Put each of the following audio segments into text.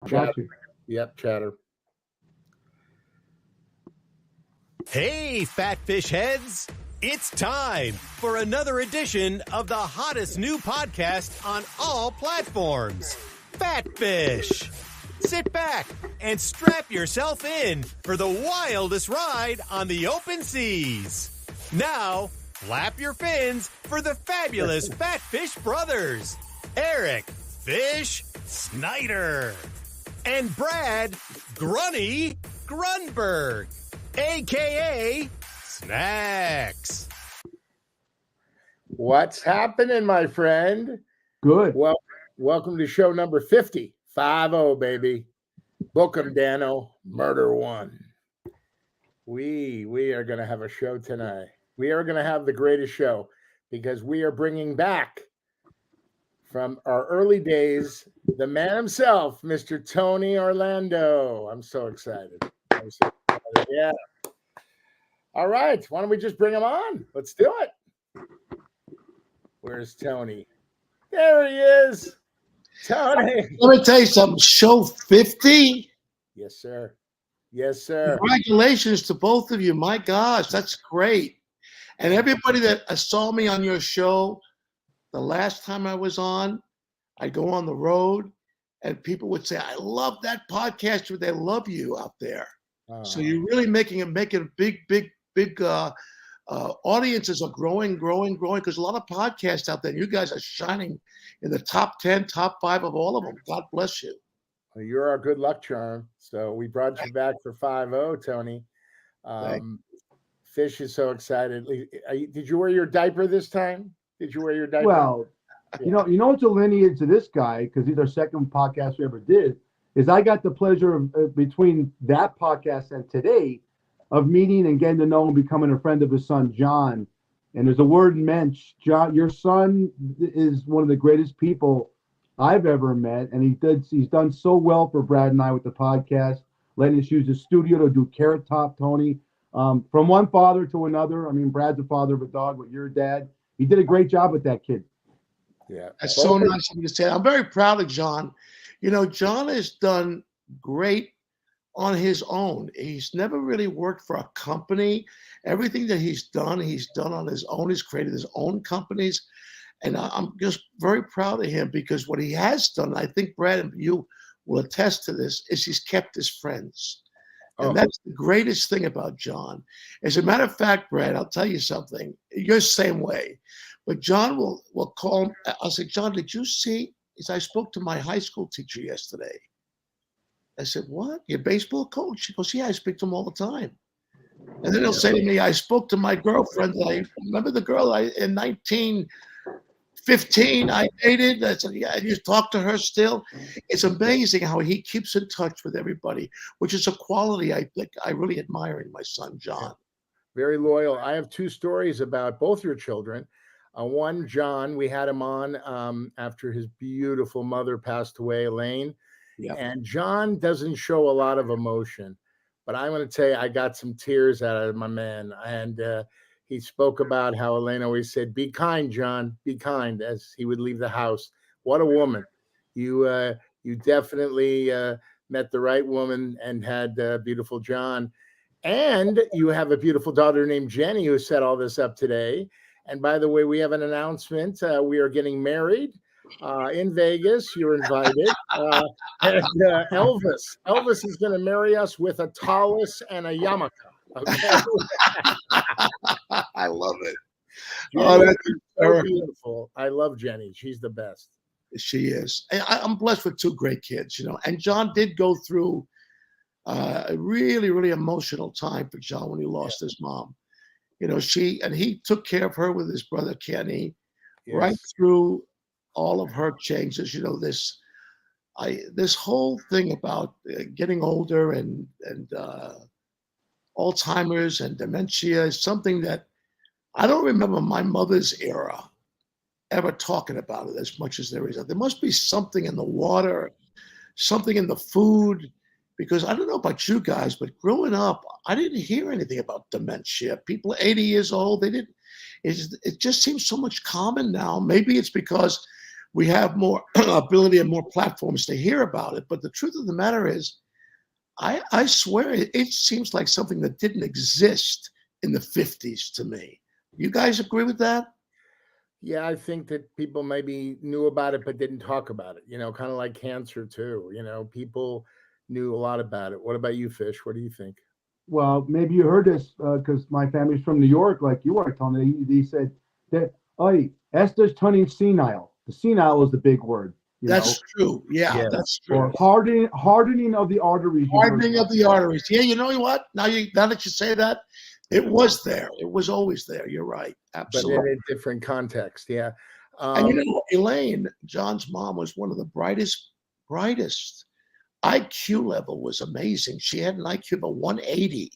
Chatter. Got you. Yep, chatter. Hey, fat fish heads! It's time for another edition of the hottest new podcast on all platforms, Fat Fish. Sit back and strap yourself in for the wildest ride on the open seas. Now, flap your fins for the fabulous Fat Fish brothers, Eric Fish Snyder and Brad Grunny Grunberg, a.k.a. Snacks. What's happening, my friend? Good. Well, welcome to show number 50. 50, baby. Book 'em, Dano. Murder One. We are going to have a show tonight. We are going to have the greatest show because we are bringing back from our early days the man himself, Mr. Tony Orlando. I'm so excited. Yeah. All right. Why don't we just bring him on? Let's do it. Where's Tony? There he is. Tony. Let me tell you something. Show 50? Yes, sir. Yes, sir. Congratulations to both of you. My gosh, that's great. And everybody that saw me on your show, the last time I was on, I go on the road and people would say, I love that podcast. They love you out there. So you're really making big audiences are growing because a lot of podcasts out there. You guys are shining in the top 10, top 5 of all of them. God bless you. Well, you're our good luck charm. So we brought you back for 50, Tony. Fish is so excited. Did you wear your diaper this time? Did you wear your diaper? Well, yeah. you know what's a lineage to this guy, because he's our second podcast we ever did, is I got the pleasure of between that podcast and today of meeting and getting to know and becoming a friend of his son, John. And there's a word mensch. John, your son is one of the greatest people I've ever met. And he's done so well for Brad and I with the podcast, letting us use the studio to do Carrot Top, Tony. From one father to another. I mean, Brad's the father of a dog with your dad. He did a great job with that kid. Yeah. That's so nice of you to say. I'm very proud of John. You know, John has done great on his own. He's never really worked for a company. Everything that he's done on his own. He's created his own companies. And I'm just very proud of him because what he has done, I think Brad and you will attest to this, is he's kept his friends. And that's the greatest thing about John. As a matter of fact, Brad, I'll tell you something. You're the same way. But John will call him. I'll say, John, did you see? He said, I spoke to my high school teacher yesterday. I said, what? Your baseball coach? She goes, yeah, I speak to him all the time. And then he'll say to me, I spoke to my girlfriend. I remember the girl in 1915 I dated. I said, yeah, you talk to her still. It's amazing how he keeps in touch with everybody, which is a quality I think I really admire in my son, John. Very loyal. I have 2 stories about both your children. One, John, we had him on after his beautiful mother passed away, Elaine. Yep. And John doesn't show a lot of emotion, but I'm going to tell you, I got some tears out of my man. And he spoke about how Elaine always said, be kind, John, be kind, as he would leave the house. What a woman. You definitely met the right woman and had beautiful John. And you have a beautiful daughter named Jenny who set all this up today. And by the way, we have an announcement. We are getting married in Vegas. You're invited. And Elvis is going to marry us with a Taurus and a yarmulke. Okay. I love it. Jenny, that's so beautiful. I love Jenny. She's the best. She is. I'm blessed with 2 great kids, you know. And John did go through a really, really emotional time for John when he lost his mom. You know, he took care of her with his brother Kenny, right through all of her changes. You know, this whole thing about getting older and Alzheimer's and dementia is something that I don't remember my mother's era ever talking about it as much as there is. There must be something in the water, something in the food. Because I don't know about you guys, but growing up, I didn't hear anything about dementia. People 80 years old, they didn't. It just seems so much common now. Maybe it's because we have more ability and more platforms to hear about it. But the truth of the matter is, I swear it seems like something that didn't exist in the 50s to me. You guys agree with that? Yeah, I think that people maybe knew about it but didn't talk about it. Kind of like cancer too. People knew a lot about it. What about you, Fish? What do you think? Well, maybe you heard this because my family's from New York, like you are, Tony. They said that, "Hey, Esther's turning senile." The senile is the big word, That's true. Yeah, Yeah. that's true. or hardening of the arteries. Hardening of the arteries. Yeah, you know what? Now that you say that, it was there. It was always there. You're right. But Absolutely. in a different context. Yeah. And Elaine, John's mom, was one of the brightest. IQ level was amazing. She had an IQ of a 180.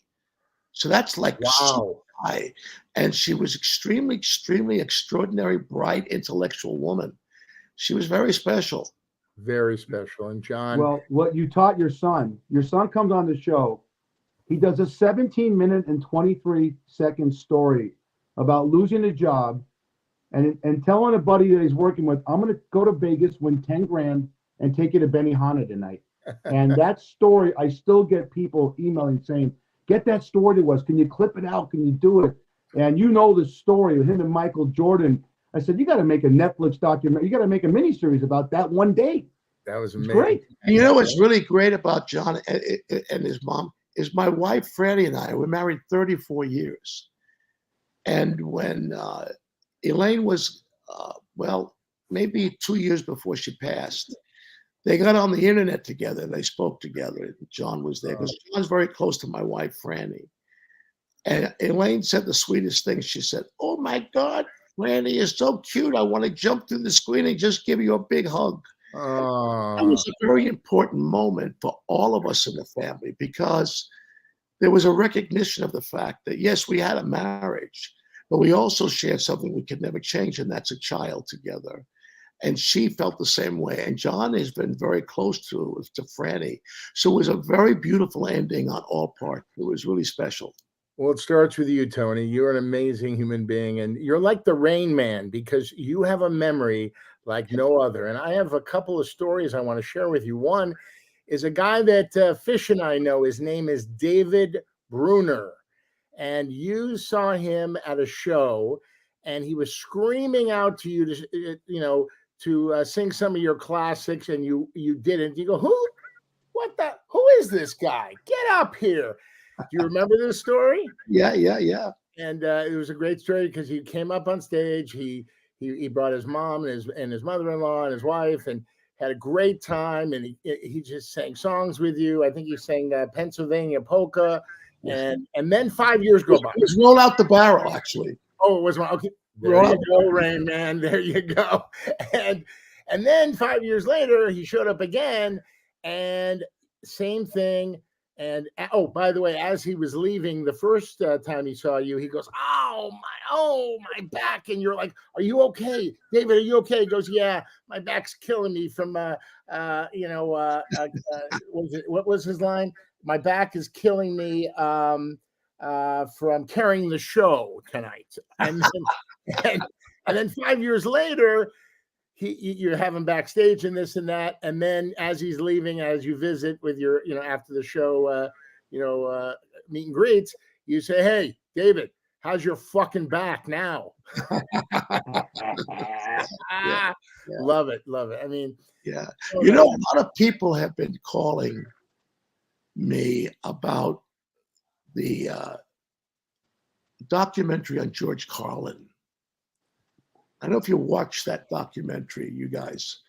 So that's like super Wow. high. And she was extremely, extremely extraordinary, bright, intellectual woman. She was very special. Very special. And John, Well, what you taught your son comes on the show. He does a 17-minute and 23-second story about losing a job and telling a buddy that he's working with, "I'm going to go to Vegas, win 10 grand, and take you to Benihana tonight." And that story, I still get people emailing saying, "Get that story to us. Can you clip it out? Can you do it?" And the story of him and Michael Jordan. I said, "You got to make a Netflix documentary. You got to make a miniseries about that one day." that was It's amazing. great. And you know what's really great about John and his mom is my wife, Franny, and I were married 34 years. And when Elaine was, maybe 2 years before she passed, they got on the internet together. They spoke together. John was there because John's very close to my wife, Franny. And Elaine said the sweetest thing. She said, "Oh my God, Franny is so cute. I want to jump through the screen and just give you a big hug." That was a very important moment for all of us in the family because there was a recognition of the fact that, yes, we had a marriage, but we also shared something we could never change, and that's a child together. And she felt the same way. And John has been very close to Franny. So it was a very beautiful ending on all parts. It was really special. Well, it starts with you, Tony. You're an amazing human being, and you're like the Rain Man because you have a memory like no other. And I have a couple of stories I want to share with you. One is a guy that Fish and I know. His name is David Bruner, and you saw him at a show, and he was screaming out to you to sing some of your classics, and you didn't. You go, who? What the? Who is this guy? Get up here. Do you remember this story? Yeah. And it was a great story because he came up on stage. He brought his mom and his mother-in-law and his wife and had a great time. And he just sang songs with you. I think he sang Pennsylvania Polka. And then 5 years go by. It was Roll Out the Barrel, actually. Oh, it was okay. There you go, Rain Man. There you go. And then 5 years later, he showed up again, and same thing. And by the way, as he was leaving the first time he saw you, he goes, "Oh my back!" And you're like, "Are you okay, David? Are you okay?" He goes, "Yeah, my back's killing me from what was his line? My back is killing me from carrying the show tonight." And then 5 years later, you're having backstage and this and that, and then as he's leaving, as you visit with your, after the show, meet and greets, you say, "Hey, David, how's your fucking back now?" Yeah. Love it. I mean, yeah. A lot of people have been calling me about the documentary on George Carlin. I don't know if you watched that documentary, you guys,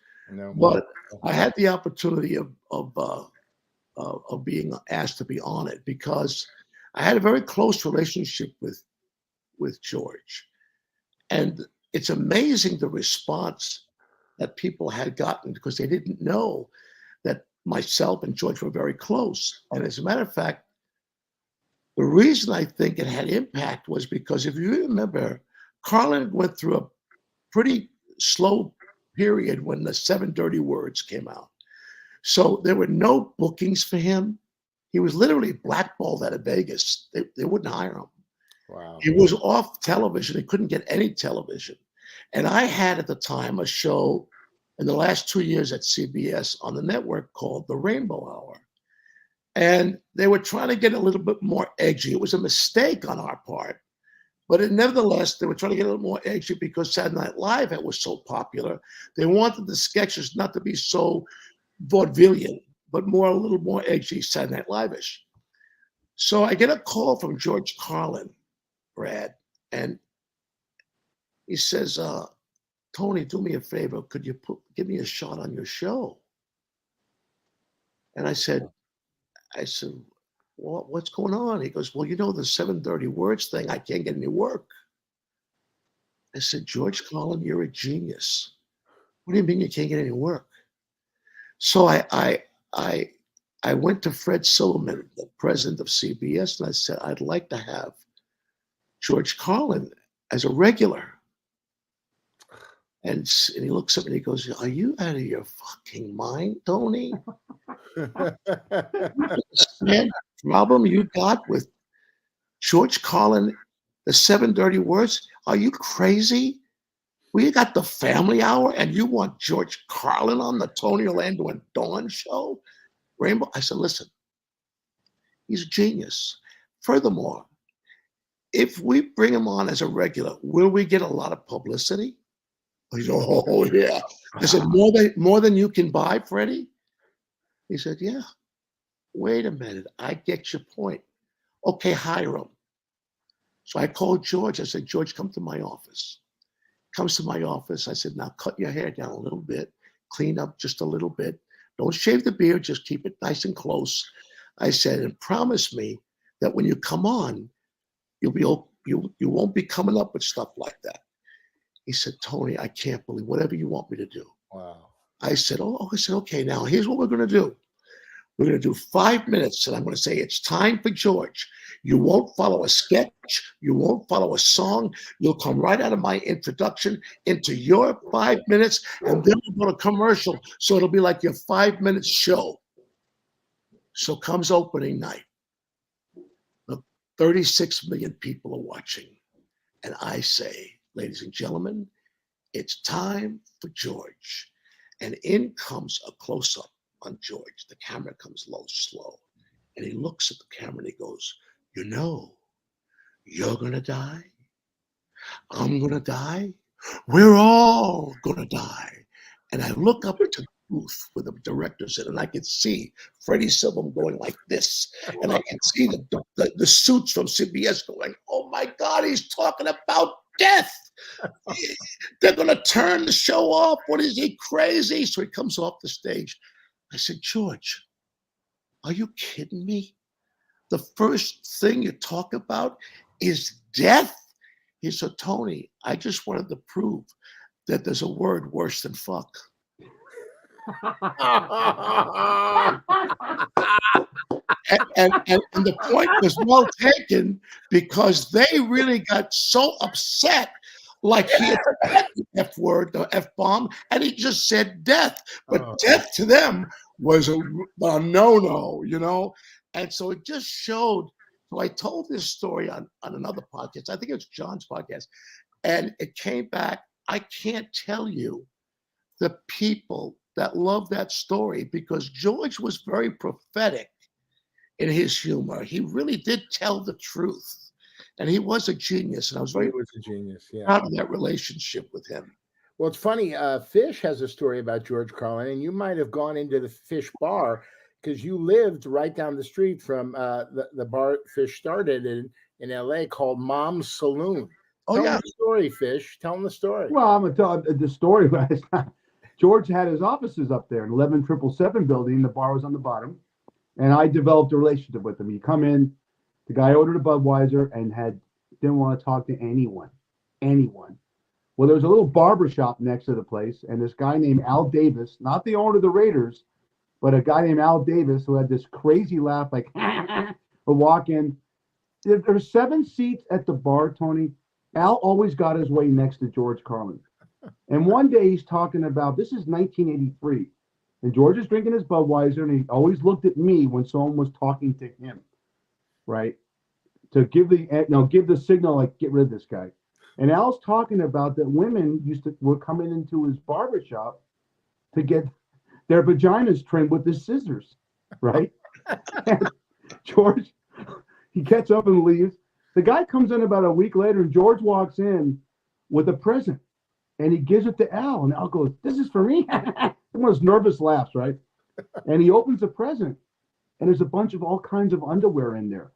but I had the opportunity of being asked to be on it because I had a very close relationship with George, and it's amazing the response that people had gotten because they didn't know that myself and George were very close. And as a matter of fact, the reason I think it had impact was because if you remember, Carlin went through a pretty slow period when the 7 Dirty Words came out. So there were no bookings for him. He was literally blackballed out of Vegas. They wouldn't hire him. wow. He was off television. He couldn't get any television. And I had at the time a show in the last 2 years at CBS on the network called The Rainbow Hour. And they were trying to get a little bit more edgy. It was a mistake on our part. But nevertheless, they were trying to get a little more edgy because Saturday Night Live was so popular. They wanted the sketches not to be so vaudevillian, but a little more edgy, Saturday Night Live-ish. So I get a call from George Carlin, Brad, and he says, Tony, do me a favor. Could you give me a shot on your show? And I said, well, what's going on? He goes, well, you know, the 730 words thing, I can't get any work. I said, George Carlin, you're a genius. What do you mean you can't get any work? So I went to Fred Silverman, the president of CBS, and I said, I'd like to have George Carlin as a regular. And he looks up and he goes, are you out of your fucking mind, Tony? Man, problem you got with George Carlin, the 730 words? Are you crazy? We got the Family Hour and you want George Carlin on the Tony Orlando and Dawn show? Rainbow? I said, listen, he's a genius. Furthermore, if we bring him on as a regular, will we get a lot of publicity? He said, oh, yeah. I said, more than you can buy, Freddie? He said, yeah. Wait a minute. I get your point. Okay, hire him. So I called George. I said, George, come to my office. Comes to my office. I said, now cut your hair down a little bit. Clean up just a little bit. Don't shave the beard. Just keep it nice and close. I said, and promise me that when you come on, you won't be coming up with stuff like that. He said, Tony, I can't believe whatever you want me to do. Wow. I said, okay, now here's what we're going to do. We're going to do 5 minutes, and I'm going to say it's time for George. You won't follow a sketch. You won't follow a song. You'll come right out of my introduction into your 5 minutes, and then we'll go to commercial. So it'll be like your 5-minute show. So comes opening night. Look, 36 million people are watching. And I say, ladies and gentlemen, it's time for George. And in comes a close-up on George. The camera comes low, slow. And he looks at the camera and he goes, you know, you're going to die. I'm going to die. We're all going to die. And I look up to the booth where the director's in, and I can see Freddie Silverman going like this. And I can see the suits from CBS going, oh my God, he's talking about death. They're going to turn the show off. What is he, crazy? So he comes off the stage. I said, George, are you kidding me? The first thing you talk about is death? He said, Tony, I just wanted to prove that there's a word worse than fuck. and the point was well taken because they really got so upset, like he had said the F word, the F-bomb, and he just said death. But death to them was a no-no, you know? And so it just showed. So I told this story on another podcast. I think it was John's podcast. And it came back. I can't tell you the people that love that story because George was very prophetic in his humor. He really did tell the truth. And he was a genius. And I was very proud of that relationship with him. Well, it's funny. Fish has a story about George Carlin, and you might have gone into the Fish bar because you lived right down the street from the bar Fish started in L.A. called Mom's Saloon. Tell them the story, Fish. Tell them the story. Well, I'm going to tell the story. George had his offices up there in 11777 building. The bar was on the bottom. And I developed a relationship with him. You come in, the guy ordered a Budweiser and didn't want to talk to anyone. Well, there was a little barber shop next to the place, and this guy named Al Davis, not the owner of the Raiders, but a guy named Al Davis who had this crazy laugh, like, would walk in. There's 7 seats at the bar, Tony. Al always got his way next to George Carlin. And one day he's talking about, this is 1983, and George is drinking his Budweiser, and he always looked at me when someone was talking to him, right? To give the signal, like, get rid of this guy. And Al's talking about that women were coming into his barbershop to get their vaginas trimmed with his scissors, right? And George, he gets up and leaves. The guy comes in about a week later, and George walks in with a present, and he gives it to Al, and Al goes, "This is for me." One of those nervous laughs, right? And he opens the present, and there's a bunch of all kinds of underwear in there.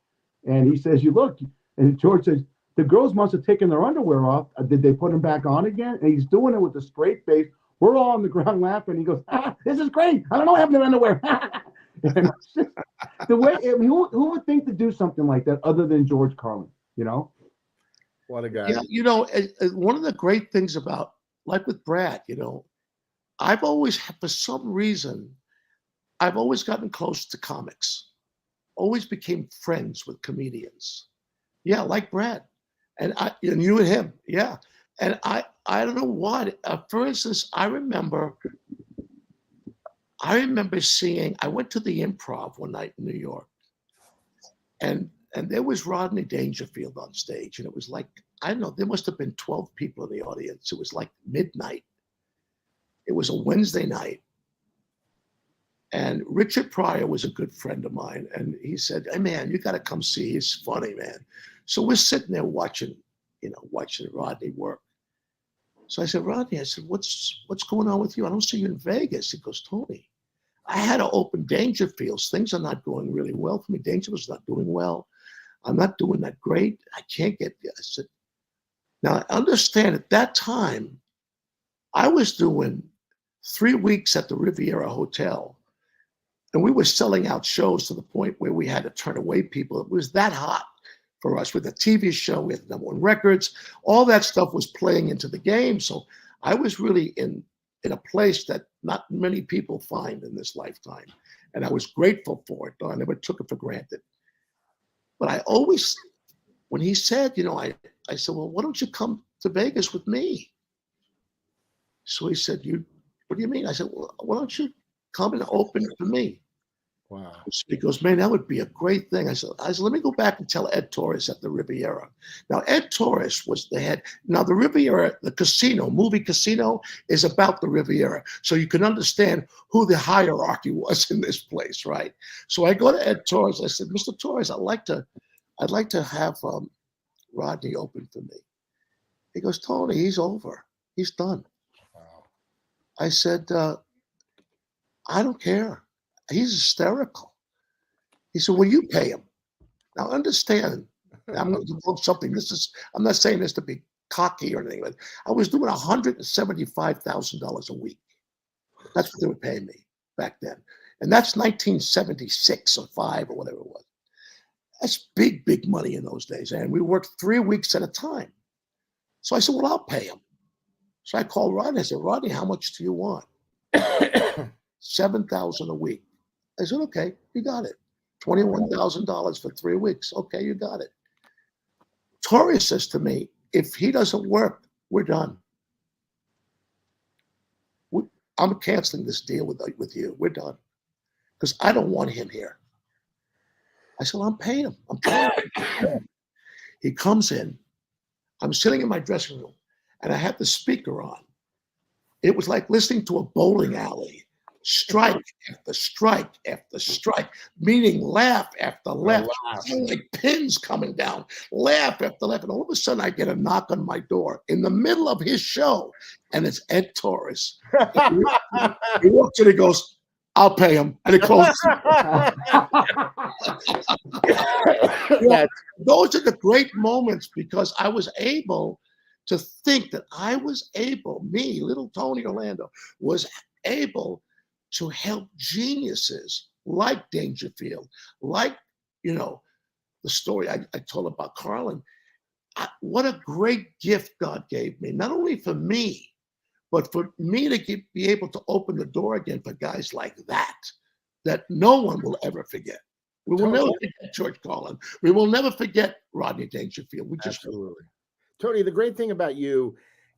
And he says, "You look," and George says, "The girls must have taken their underwear off. Did they put them back on again?" And he's doing it with a straight face. We're all on the ground laughing. He goes, "This is great. I don't know what happened to underwear." And just, the way, I mean, who would think to do something like that other than George Carlin? You know, What a guy. Yeah, one of the great things about, like with Brad, I've always, for some reason, I've always gotten close to comics. Always became friends with comedians. Yeah, like Brad, and you and him. Yeah, and I don't know what. For instance, I remember seeing. I went to the Improv one night in New York, and there was Rodney Dangerfield on stage, and it was like, I don't know, there must have been 12 people in the audience. It was like midnight. It was a Wednesday night. And Richard Pryor was a good friend of mine. And he said, "Hey man, you got to come see. He's funny, man." So we're sitting there watching Rodney work. So I said, "Rodney," I said, what's going on with you? I don't see you in Vegas." He goes, "Tony, I had to open Dangerfields. Things are not going really well for me. Dangerfield's not doing well. I'm not doing that great. I can't get there." I said, now I understand at that time, I was doing 3 weeks at the Riviera Hotel, and we were selling out shows to the point where we had to turn away people. It was that hot for us with the TV show. We had the #1 records. All that stuff was playing into the game. So I was really in a place that not many people find in this lifetime. And I was grateful for it, though I never took it for granted. But I always, when he said, I said, "Well, why don't you come to Vegas with me?" So he said, "What do you mean?" I said, "Well, why don't you come and open for me?" Wow. He goes, "Man, that would be a great thing." I said, "Let me go back and tell Ed Torres at the Riviera." Now, Ed Torres was the head. Now, the Riviera, the casino, movie casino, is about the Riviera. So you can understand who the hierarchy was in this place, right? So I go to Ed Torres. I said, "Mr. Torres, I'd like to have Rodney open for me." He goes, "Tony, he's over. He's done." Wow. I said, "I don't care. He's hysterical." He said, "Well, you pay him." Now understand, I'm going to devote something. I'm not saying this to be cocky or anything, but I was doing $175,000 a week. That's what they were paying me back then. And that's 1976 or 5 or whatever it was. That's big, big money in those days. And we worked 3 weeks at a time. So I said, "Well, I'll pay him." So I called Rodney. I said, "Rodney, how much do you want?" $7,000 a week. I said, "Okay, you got it. $21,000 for 3 weeks. Okay, you got it." Torres says to me, "If he doesn't work, we're done. I'm canceling this deal with you. We're done. Because I don't want him here." I said, "Well, I'm paying him. I'm paying him." He comes in. I'm sitting in my dressing room, and I had the speaker on. It was like listening to a bowling alley. Strike after strike after strike, meaning laugh after laugh. Sound like pins coming down, laugh after laugh. And all of a sudden, I get a knock on my door in the middle of his show, and it's Ed Torres. He walks in, he goes, "I'll pay him," and he closes. Those are the great moments, because I was able to think that me, little Tony Orlando, was able to help geniuses like Dangerfield, like, the story I told about Carlin. What a great gift God gave me, not only for me, but for me to be able to open the door again for guys like that no one will ever forget. We will never forget George Carlin. We will never forget Rodney Dangerfield. Absolutely. Tony, the great thing about you,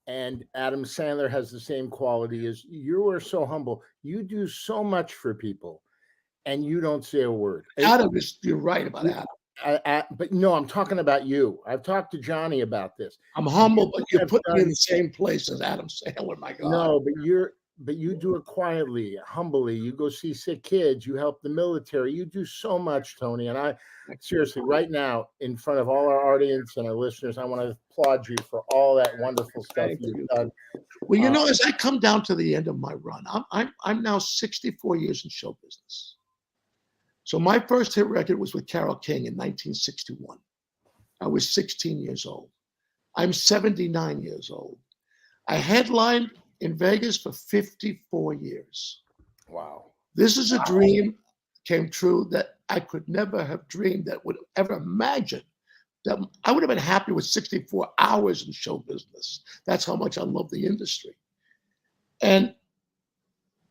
and Adam Sandler has the same quality, is you are so humble. You do so much for people, and you don't say a word. Adam, you're right about Adam. But no, I'm talking about you. I've talked to Johnny about this. I'm humble, but you put me in the same place as Adam Sandler. My God. No, but but you do it quietly, humbly. You go see sick kids, you help the military, you do so much, Tony. And I seriously, right now, in front of all our audience and our listeners, I want to applaud you for all that wonderful stuff you've done. Well, you know, as I come down to the end of my run, I'm now 64 years in show business. So my first hit record was with Carole King in 1961. I was 16 years old. I'm 79 years old. I headlined in Vegas for 54 years. Wow. This is a dream came true that I could never have dreamed, that would ever imagine. That I would have been happy with 64 hours in show business. That's how much I love the industry. And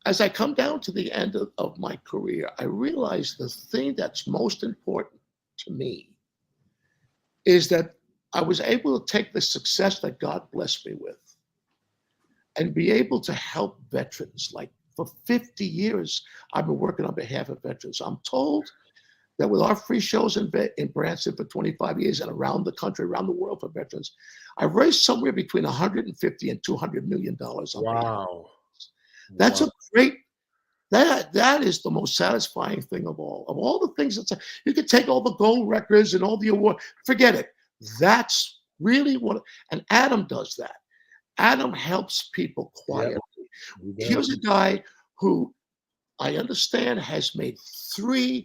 as I come down to the end of my career, I realize the thing that's most important to me is that I was able to take the success that God blessed me with and be able to help veterans. Like for 50 years, I've been working on behalf of veterans. I'm told that with our free shows in Branson for 25 years and around the country, around the world for veterans, I've raised somewhere between 150 and $200 million. Wow. That's a great, that is the most satisfying thing of all. Of all the things that you could take all the gold records and all the award, forget it. That's really what, and Adam does that. Adam helps people quietly. Yep. Here's a guy who I understand has made $3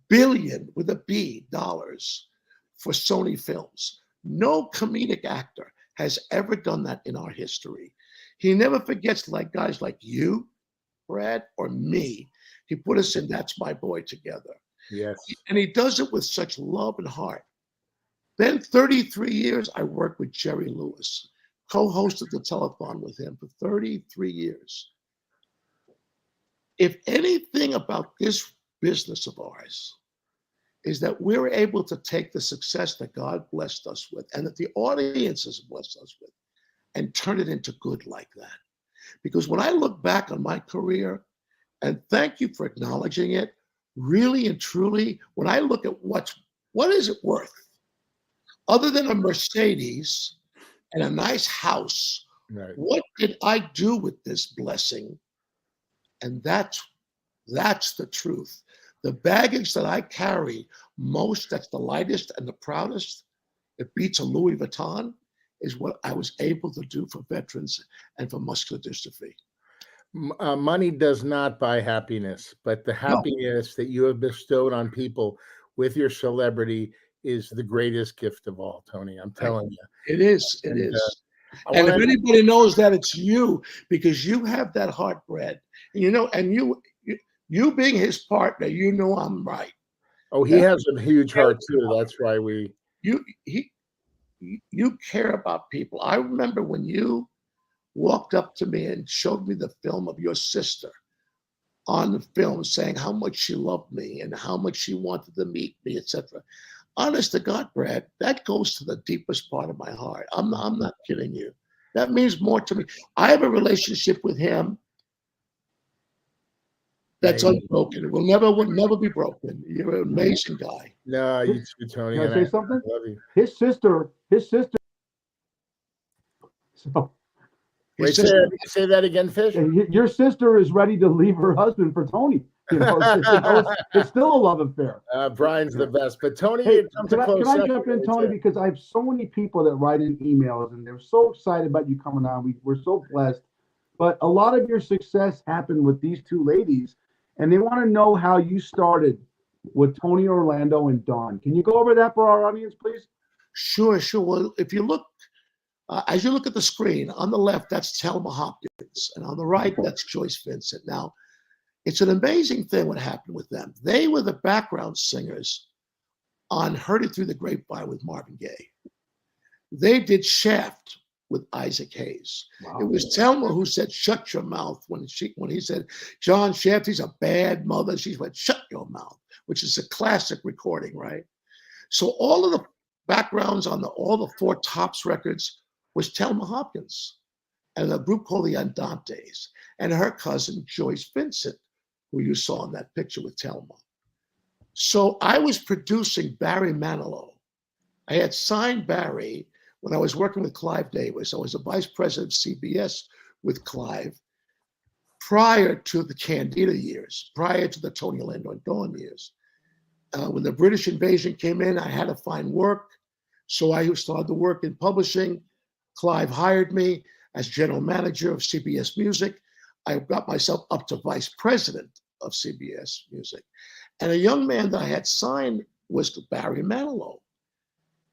billion with a B dollars for Sony Films. No comedic actor has ever done that in our history. He never forgets, like guys like you, Brad, or me. He put us in That's My Boy together. Yes. And he does it with such love and heart. Then 33 years, I worked with Jerry Lewis, co-hosted the telethon with him for 33 years. If anything about this business of ours is that we're able to take the success that God blessed us with and that the audiences blessed us with and turn it into good like that. Because when I look back on my career, and thank you for acknowledging it, really and truly, when I look at what is it worth? Other than a Mercedes and a nice house, right. What did I do with this blessing? And that's the truth. The baggage that I carry most, that's the lightest and the proudest, it beats a Louis Vuitton, is what I was able to do for veterans and for muscular dystrophy. Money does not buy happiness, but the happiness that you have bestowed on people with your celebrity is the greatest gift of all, Tony. I'm telling you. It is. It is. And if anybody knows that, it's you, because you have that heart, Brad. And you being his partner, you know I'm right. Oh, he has a huge heart too. That's why you care about people. I remember when you walked up to me and showed me the film of your sister on the film, saying how much she loved me and how much she wanted to meet me, etc. Honest to God, Brad, that goes to the deepest part of my heart. I'm not kidding you. That means more to me. I have a relationship with him that's unbroken. It will never be broken. You're an amazing guy. No, you too, Tony. Can I say something? I love you. His sister. So, wait, say that again, Fish. Your sister is ready to leave her husband for Tony. You know, it's still a love affair. Brian's the best, but Tony, hey, can I jump in, Tony? Because I have so many people that write in emails, and they're so excited about you coming on. We're so blessed. But a lot of your success happened with these two ladies, and they want to know how you started with Tony Orlando and Dawn. Can you go over that for our audience, please? Sure. Well, if you look, as you look at the screen, on the left, that's Thelma Hopkins, and on the right, that's Joyce Vincent. Now, it's an amazing thing what happened with them. They were the background singers on Heard It Through the Grapevine with Marvin Gaye. They did Shaft with Isaac Hayes. Wow. It was Thelma who said, "Shut your mouth," when he said, "John Shaft, he's a bad mother." She went, "Shut your mouth," which is a classic recording, right? So all of the backgrounds on all the four Tops records was Thelma Hopkins and a group called the Andantes and her cousin Joyce Vincent, who you saw in that picture with Thelma. So I was producing Barry Manilow. I had signed Barry when I was working with Clive Davis. I was the vice president of CBS with Clive. prior to the Candida years, prior to the Tony Orlando and Dawn years. When the British invasion came in, I had to find work. So I started to work in publishing. Clive hired me as general manager of CBS Music. I got myself up to vice president of CBS Music. And a young man that I had signed was Barry Manilow.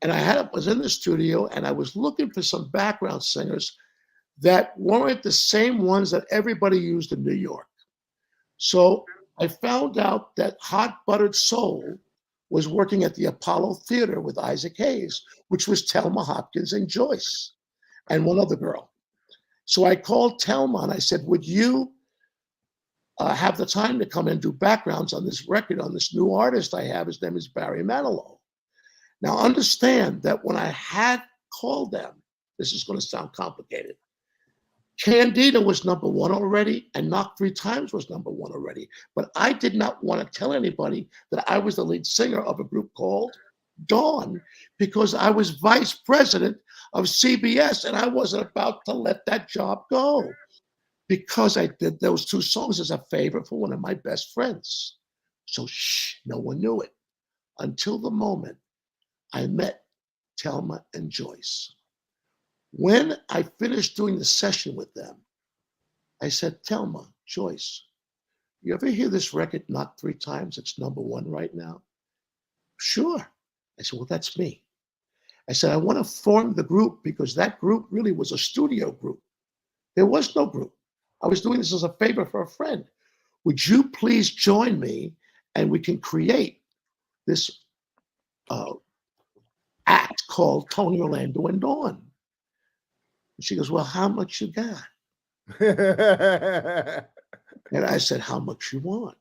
And I was in the studio and I was looking for some background singers that weren't the same ones that everybody used in New York. So I found out that Hot Buttered Soul was working at the Apollo Theater with Isaac Hayes, which was Thelma Hopkins and Joyce and one other girl. So I called Thelma and I said, would you have the time to come and do backgrounds on this record, on this new artist I have? His name is Barry Manilow. Now understand that when I had called them, this is going to sound complicated, Candida was number one already, and Knock 3 Times was number one already. But I did not want to tell anybody that I was the lead singer of a group called Dawn, because I was vice president of CBS, and I wasn't about to let that job go, because I did those 2 songs as a favor for one of my best friends. So shh, no one knew it until the moment I met Thelma and Joyce. When I finished doing the session with them, I said, Thelma, Joyce, you ever hear this record Knock 3 Times? It's number one right now. Sure. I said, well, that's me. I said, I want to form the group because that group really was a studio group. There was no group. I was doing this as a favor for a friend. Would you please join me and we can create this act called Tony Orlando and Dawn? And she goes, well, how much you got? And I said, how much you want?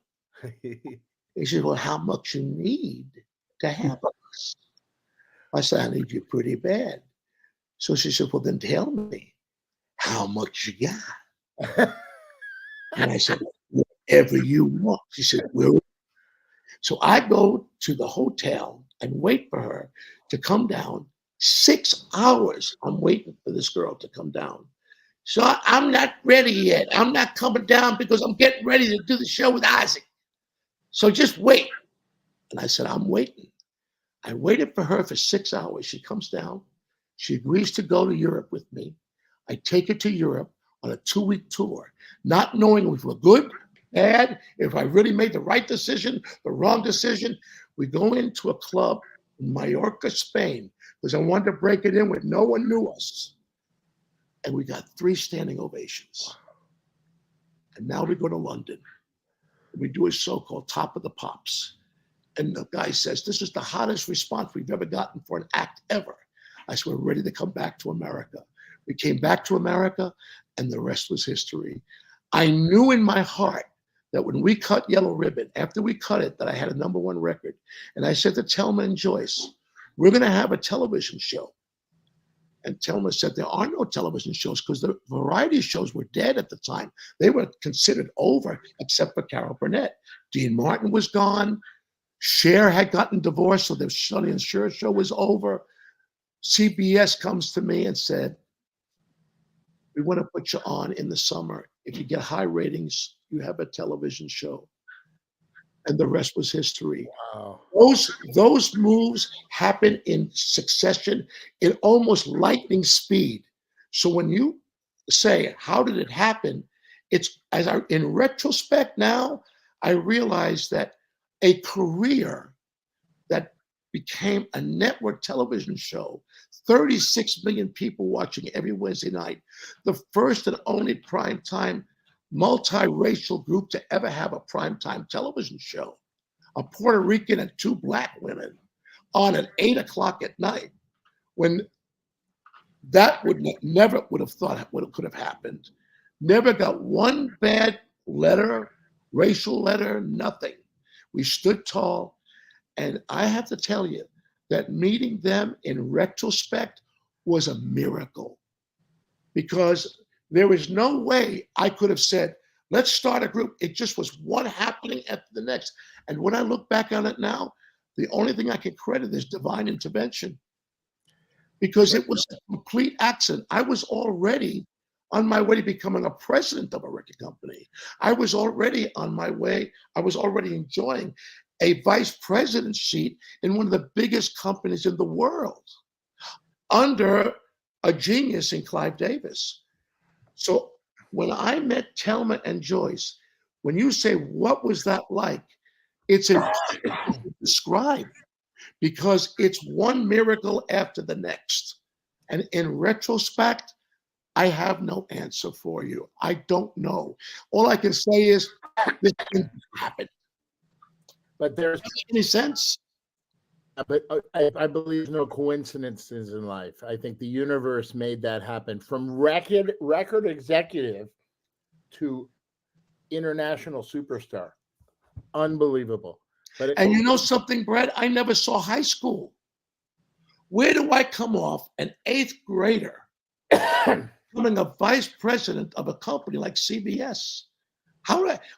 He said, well, how much you need to have us? I said, I need you pretty bad. So she said, well, then tell me how much you got. And I said, whatever you want. She said, well, so I go to the hotel and wait for her to come down. 6 hours I'm waiting for this girl to come down. So I'm not ready yet. I'm not coming down because I'm getting ready to do the show with Isaac. So just wait. And I said, I'm waiting. I waited for her for 6 hours. She comes down. She agrees to go to Europe with me. I take her to Europe on a 2-week tour, not knowing if we're good, bad, if I really made the right decision, the wrong decision. We go into a club in Mallorca, Spain, because I wanted to break it in when no one knew us. And we got 3 standing ovations. And now we go to London. We do a show called Top of the Pops. And the guy says, this is the hottest response we've ever gotten for an act ever. I said, we're ready to come back to America. We came back to America, and the rest was history. I knew in my heart that when we cut Yellow Ribbon, after we cut it, that I had a number 1 record. And I said to Thelma and Joyce, we're going to have a television show. And Thelma said, there are no television shows because the variety shows were dead at the time. They were considered over, except for Carol Burnett. Dean Martin was gone. Cher had gotten divorced, so the Sonny and Cher show was over. CBS comes to me and said, we want to put you on in the summer. If you get high ratings, you have a television show. And the rest was history. Wow. Those moves happen in succession in almost lightning speed. So when you say, how did it happen? It's in retrospect now, I realize that a career that became a network television show, 36 million people watching every Wednesday night, the first and only primetime multiracial group to ever have a primetime television show, a Puerto Rican and 2 Black women on at 8 o'clock at night, when that never would have thought what could have happened. Never got 1 bad letter, racial letter, nothing. We stood tall. And I have to tell you that meeting them in retrospect was a miracle, because there was no way I could have said, let's start a group. It just was one happening after the next. And when I look back on it now, the only thing I can credit is divine intervention, because it was a complete accident. I was already on my way to becoming a president of a record company. I was already on my way. I was already enjoying a vice president seat in one of the biggest companies in the world under a genius in Clive Davis. So when I met Telma and Joyce, when you say, what was that like? It's impossible to describe because it's one miracle after the next. And in retrospect, I have no answer for you. I don't know. All I can say is this didn't happen. But there's Does that make any sense? but I believe no coincidences in life. I think the universe made that happen. From record executive to international superstar. Unbelievable. And you know something, Brett? I never saw high school. Where do I come off an 8th grader becoming a vice president of a company like CBS?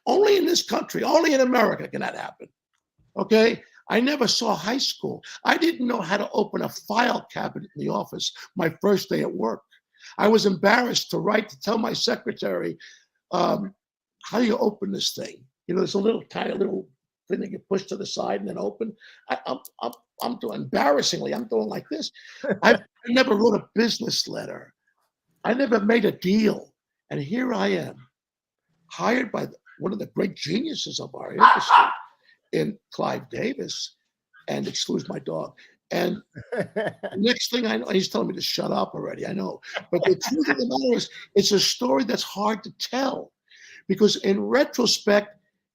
Only in this country, only in America can that happen. Okay? I never saw high school. I didn't know how to open a file cabinet in the office my first day at work. I was embarrassed to tell my secretary, how do you open this thing? You know, there's a little tiny little thing that you push to the side and then open. I'm doing embarrassingly. I'm doing like this. I never wrote a business letter. I never made a deal. And here I am, hired by one of the great geniuses of our industry in Clive Davis, and excuse my dog. And next thing I know, he's telling me to shut up already. I know. But the truth of the matter is, it's a story that's hard to tell because in retrospect,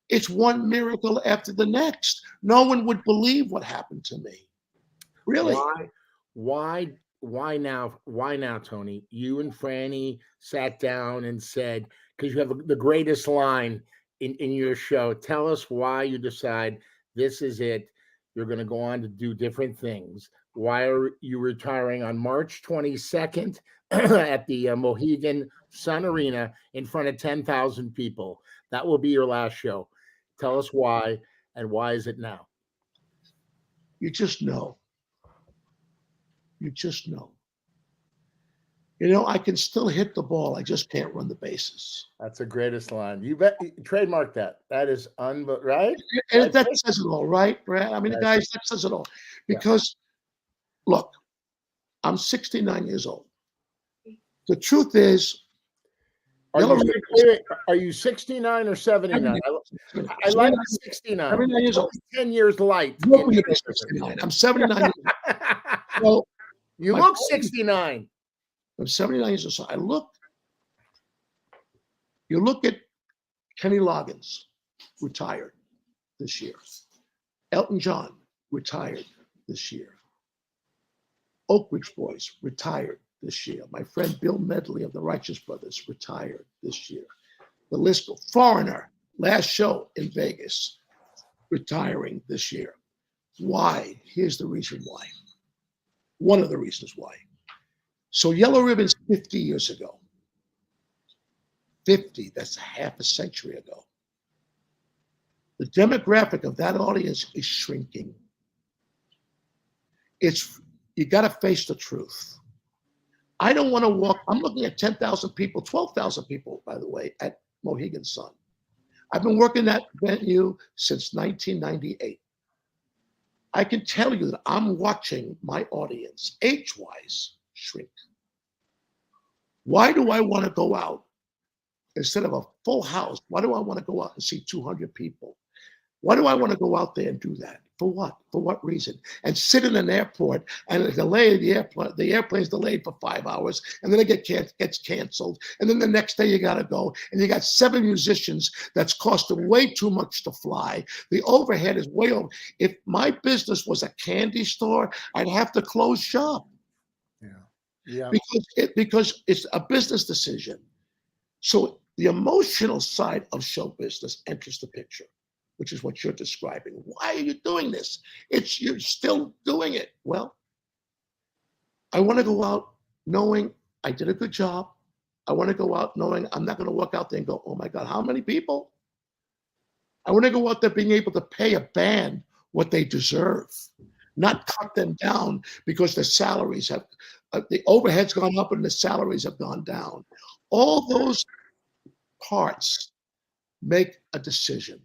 it's one miracle after the next. No one would believe what happened to me. Really? Why now, Tony? You and Franny sat down and said, because you have the greatest line in your show, tell us why you decide this is it. You're going to go on to do different things. Why are you retiring on March 22nd at the Mohegan Sun Arena in front of 10,000 people? That will be your last show. Tell us why, and why is it now? You just know. You just know. You know, I can still hit the ball. I just can't run the bases. That's the greatest line. You bet. Trademark that. That is right? And that says it all, right, Brad? I mean, guys, that says it all. Because, look, I'm 69 years old. The truth is, are you 69 or 79? I like 69. 79 years old. 10 years light. I'm 79 years old. So, you look 69. I'm 79 years old. So you look at Kenny Loggins, retired this year. Elton John, retired this year. Oak Ridge Boys, retired this year. My friend Bill Medley of the Righteous Brothers, retired this year. The list goes. Foreigner, last show in Vegas, retiring this year. Why? Here's the reason why. One of the reasons why. So Yellow Ribbon's 50 years ago. 50, that's half a century ago. The demographic of that audience is shrinking. You got to face the truth. I don't want to walk. I'm looking at 10,000 people, 12,000 people, by the way, at Mohegan Sun. I've been working that venue since 1998. I can tell you that I'm watching my audience, age-wise, shrink. Why do I want to go out instead of a full house? Why do I want to go out and see 200 people? Why do I want to go out there and do that? For what? For what reason? And sit in an airport and delay the airplane's delayed for 5 hours, and then it gets canceled. And then the next day you got to go, and you got 7 musicians that's costing way too much to fly. The overhead is way over. If my business was a candy store, I'd have to close shop. Yeah. Because it's a business decision. So the emotional side of show business enters the picture, which is what you're describing. Why are you doing this? You're still doing it. Well, I want to go out knowing I did a good job. I want to go out knowing I'm not going to walk out there and go, oh my God, how many people? I want to go out there being able to pay a band what they deserve, not cut them down because the salaries have, the overhead's gone up and the salaries have gone down. All those parts make a decision.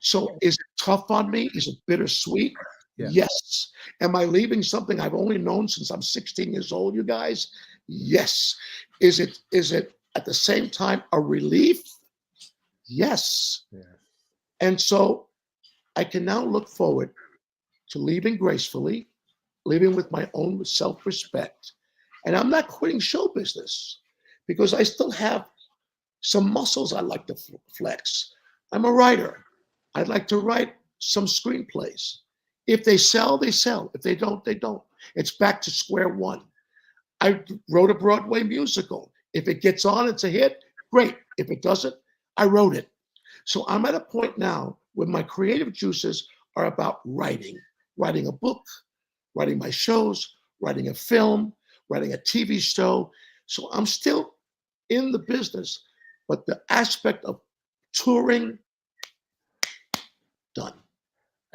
So is it tough on me? Is it bittersweet? Yeah. Yes. Am I leaving something I've only known since I'm 16 years old, you guys? Yes. Is it at the same time a relief? Yes. Yeah. And so I can now look forward to leaving gracefully, leaving with my own self-respect. And I'm not quitting show business because I still have some muscles I like to flex. I'm a writer. I'd like to write some screenplays. If they sell, they sell. If they don't, they don't. It's back to square one. I wrote a Broadway musical. If it gets on, it's a hit. Great. If it doesn't, I wrote it. So I'm at a point now where my creative juices are about writing a book, writing my shows, writing a film, writing a TV show. So I'm still in the business, but the aspect of touring, done.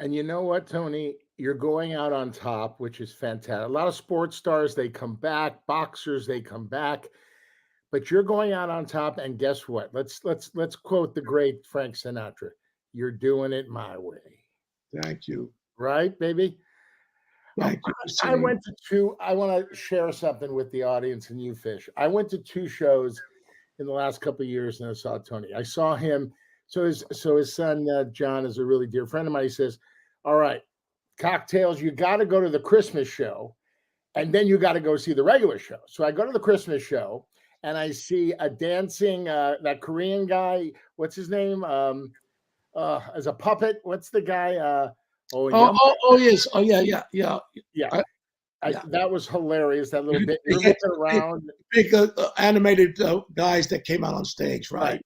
And you know what, Tony? You're going out on top, which is fantastic. A lot of sports stars, they come back, boxers, they come back, but you're going out on top. And guess what? Let's quote the great Frank Sinatra. You're doing it my way. Thank you. Right, baby? Thank you. I went to two. I want to share something with the audience and you, Fish. I went to 2 shows in the last couple of years, and I saw Tony. I saw him. So his son John is a really dear friend of mine. He says, "All right, cocktails. You got to go to the Christmas show, and then you got to go see the regular show." So I go to the Christmas show, and I see a dancing that Korean guy. What's his name? As a puppet. What's the guy? Yes. Oh, yeah. Yeah. Yeah. That was hilarious. That little bit. You're looking around. Big animated guys that came out on stage, right?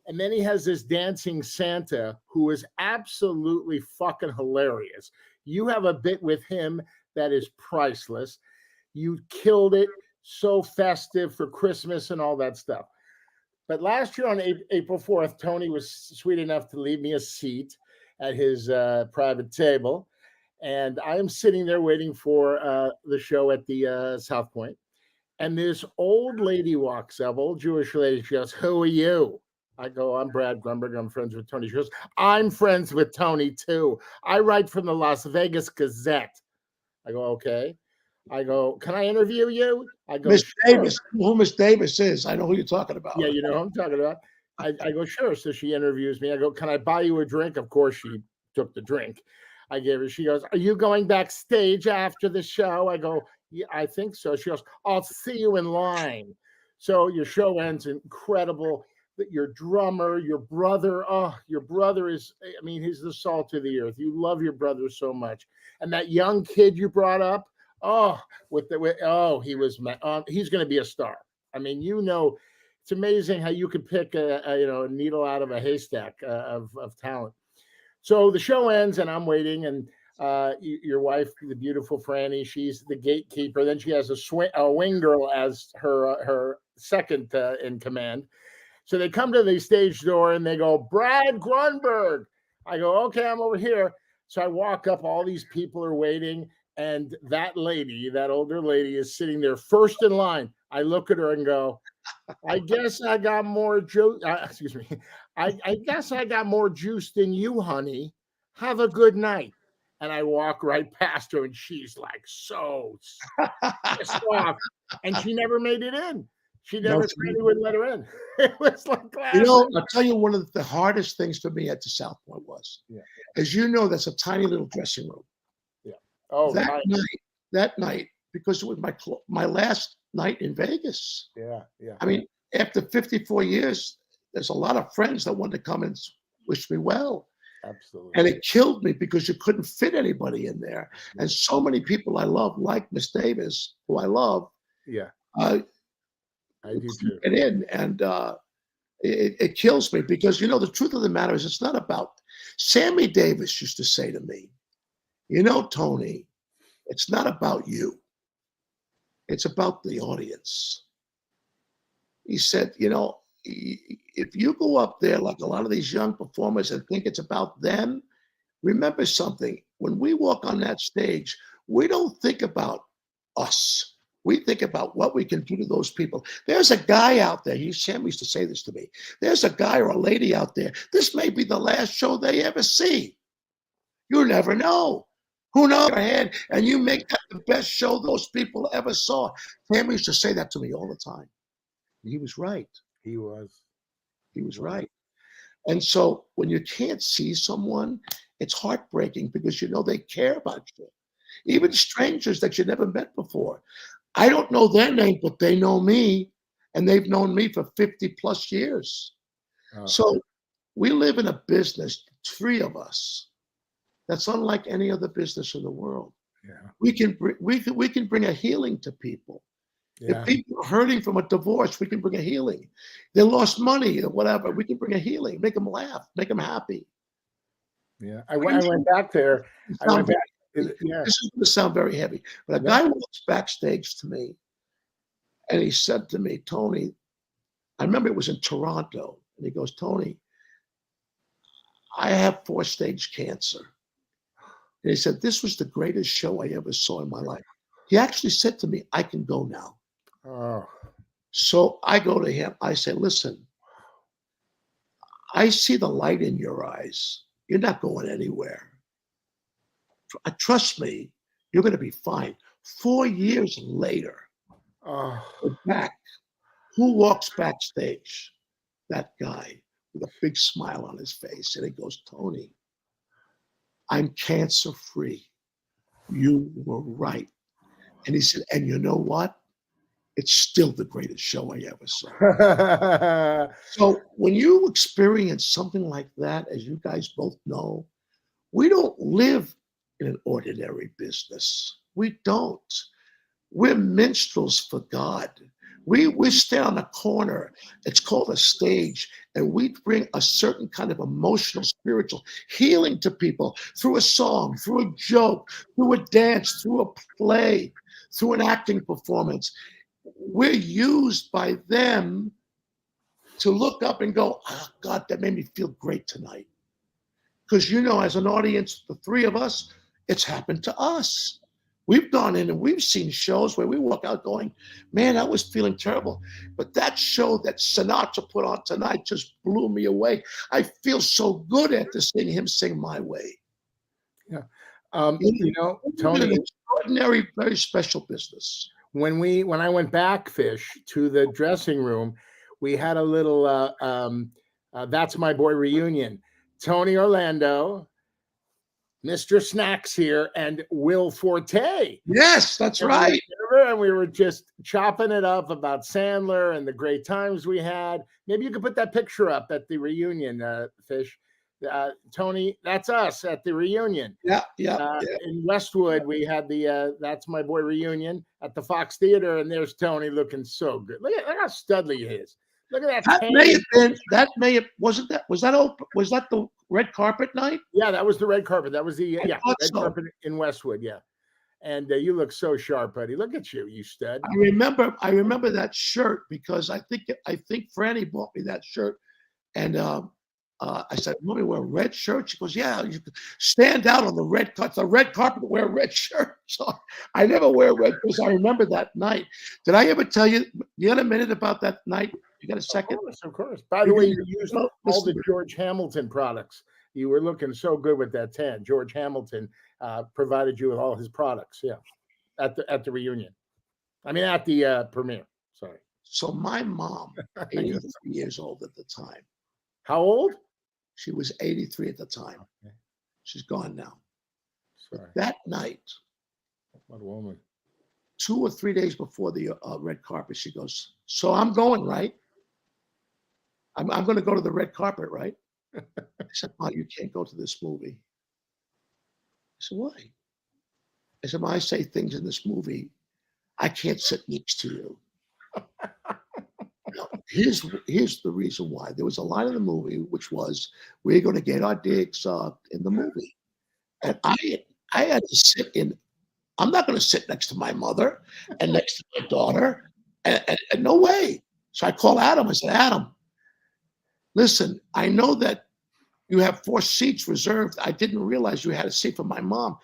And then he has this dancing Santa who is absolutely fucking hilarious. You have a bit with him that is priceless. You killed it. So festive for Christmas and all that stuff. But last year on April 4th, Tony was sweet enough to leave me a seat at his private table. And I am sitting there waiting for the show at the South Point. And this old lady walks up, old Jewish lady. She goes, "Who are you?" I go, "I'm Brad Grunberg. I'm friends with Tony." She goes, "I'm friends with Tony too. I write from the Las Vegas Gazette." I go, "Okay." I go, "Can I interview you?" I go, Miss "Sure." Davis, who Miss Davis is. I know who you're talking about. Yeah, you know who I'm talking about. I go, "Sure." So she interviews me. I go, "Can I buy you a drink?" Of course, she took the drink. I gave her. She goes, "Are you going backstage after the show?" I go, "Yeah, I think so." She goes, "I'll see you in line." So your show ends incredible. Your drummer, your brother, your brother is, I mean, he's the salt of the earth. You love your brother so much. And that young kid you brought up, he was, he's going to be a star. I mean, it's amazing how you could pick a needle out of a haystack of talent. So the show ends and I'm waiting, and your wife, the beautiful Franny, she's the gatekeeper. Then she has a wing girl as her second in command. So they come to the stage door and they go, "Brad Grunberg." I go, "Okay, I'm over here." So I walk up, all these people are waiting, and that older lady is sitting there first in line. I look at her and go, "I guess I got more juice." Excuse me. I guess I got more juice than you, honey. Have a good night. And I walk right past her, and she's like so pissed off. And she never made it in. She never would let her in. It was like classic. I'll tell you, one of the hardest things for me at the South Point was, as you know, that's a tiny little dressing room. Yeah. Oh, that night, because it was my last night in Vegas. Yeah. I mean, after 54 years, there's a lot of friends that wanted to come and wish me well. Absolutely. And it killed me because you couldn't fit anybody in there. And so many people I love, like Miss Davis, who I love. Yeah. I do too. Get in, and it kills me because the truth of the matter is, it's not about. Sammy Davis used to say to me, "Tony, it's not about you. It's about the audience." He said, if you go up there like a lot of these young performers and think it's about them, remember something. When we walk on that stage, we don't think about us. We think about what we can do to those people. There's a guy out there. Sam used to say this to me. There's a guy or a lady out there. This may be the last show they ever see. You never know. Who knows? And you make that the best show those people ever saw. Sam used to say that to me all the time. He was right. He was right. And so when you can't see someone, it's heartbreaking because you know they care about you. Even strangers that you never met before. I don't know their name, but they know me, and they've known me for 50 plus years. So we live in a business, three of us, that's unlike any other business in the world. Yeah. We can bring a healing to people. Yeah. If people are hurting from a divorce, we can bring a healing. They lost money or whatever, we can bring a healing, make them laugh, make them happy. Yeah, I went back there. I went back. Yeah. This is going to sound very heavy, but a guy walks backstage to me, and he said to me, Tony, I remember it was in Toronto, and he goes, Tony, I have 4-stage cancer. And he said, this was the greatest show I ever saw in my life. He actually said to me, I can go now. Oh. So I go to him. I say, listen, I see the light in your eyes. You're not going anywhere. Trust me, you're going to be fine. 4 years later, we're back. Who walks backstage? That guy with a big smile on his face. And he goes, Tony, I'm cancer free. You were right. And he said, and you know what? It's still the greatest show I ever saw. So when you experience something like that, as you guys both know, we don't live in an ordinary business. We don't. We're minstrels for God. We stand on a corner. It's called a stage, and we bring a certain kind of emotional, spiritual healing to people through a song, through a joke, through a dance, through a play, through an acting performance. We're used by them to look up and go, oh, God, that made me feel great tonight. Because, you know, as an audience, the three of us, it's happened to us. We've gone in and we've seen shows where we walk out going, man, I was feeling terrible. But that show that Sinatra put on tonight just blew me away. I feel so good after seeing him sing My Way. Yeah. You know, Tony, an extraordinary, very special business. When I went back, Fish, to the dressing room, we had a little That's My Boy reunion. Tony Orlando, Mr. Snacks here, and Will Forte. Yes, that's right. And we were just chopping it up about Sandler and the great times we had. Maybe you could put that picture up at the reunion, Fish. Tony, that's us at the reunion. Yeah. In Westwood, we had the That's My Boy reunion at the Fox Theater, and there's Tony looking so good. Look how studly he is. Look at that. Was that the red carpet night? Yeah, that was the red carpet. That was the red carpet in Westwood. Yeah, and you look so sharp, buddy. Look at you, you stud. I remember that shirt because I think Franny bought me that shirt, and I said, "Want me to wear a red shirt?" She goes, "Yeah, you stand out on the red carpet. The red carpet, wear a red shirt." So I never wear red because I remember that night. Did I ever tell you? You got a minute about that night? You got a second? Of course. By the way, you used all the George Hamilton products. You were looking so good with that tan. George Hamilton provided you with all his products. Yeah, at the reunion. I mean, at the premiere. Sorry. So my mom, 83 years old at the time. How old? She was 83 at the time. Okay. She's gone now. Sorry. That night, what a woman. 2 or 3 days before the red carpet, she goes, "So I'm going, right? I'm going to go to the red carpet, right?" I said, "Ma, you can't go to this movie." I said, "Why?" I said, "Ma, I say things in this movie. I can't sit next to you." Now, here's the reason why. There was a line in the movie which was, "We're going to get our dicks sucked in the movie," and I had to sit in. I'm not going to sit next to my mother and next to my daughter, and no way. So I called Adam. I said, "Adam, listen, I know that you have 4 seats reserved. I didn't realize you had a seat for my mom.